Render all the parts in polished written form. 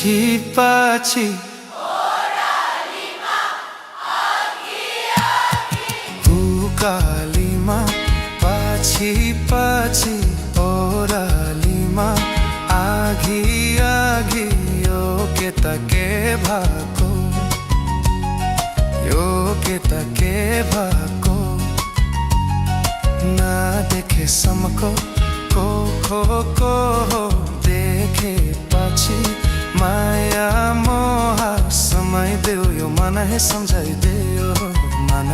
पछि उकालीमा पछि पछि ओरालीमा आगी आगी यो के त के भएको यो के त के भएको नदेखेसम्मको को देखे पछि माया मोह समय देऊ यो मन है सम्झाइदेऊ मन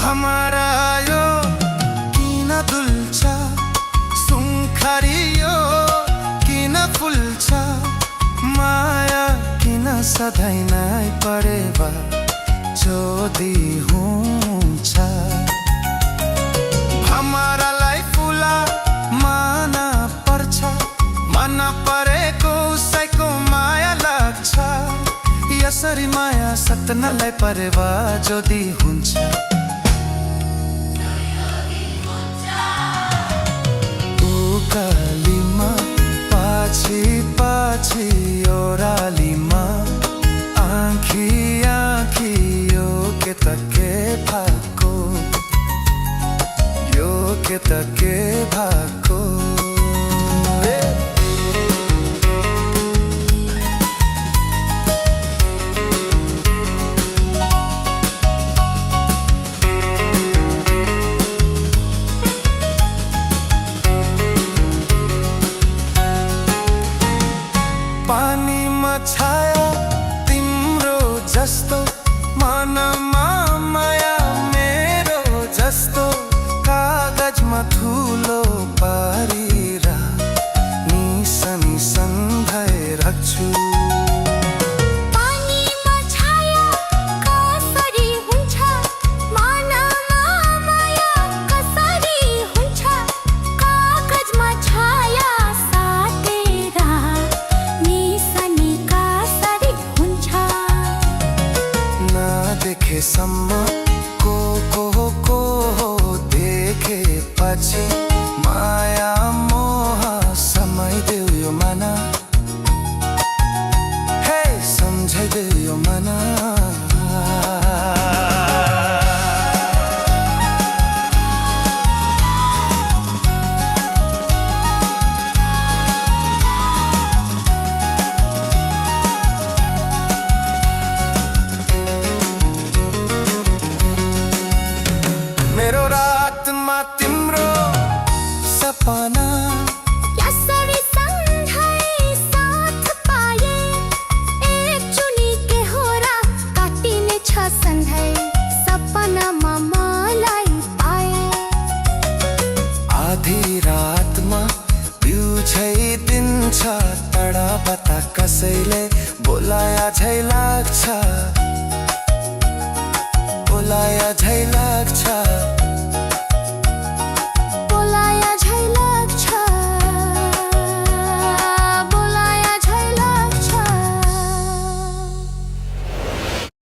हमारा यो किन दुल्छ सुङ्खरियो किन फुल्छ माया किन सधैँ नै परेवा जोदी हुन्छ हमारालाई फुला मन पर्छ मन परेको उसैको माया लाग्छ यसरी माया सत्नलाई परेवा जोदी हुन्छ उकालीमा पछि पछि ओरालीमा आँखी आँखी यो के त के भएको यो के त के भएको पानीमा छाया तिम्रो जस्तो मनमा माया मेरो जस्तो कागजमा ठुलो पारेर निसन भए राख्छु देखेसम्म को देखे पछि माया मोह समय देऊ यो मन हे सम्झाइदेऊ यो मन मेरो रातमा तिम्रो सपना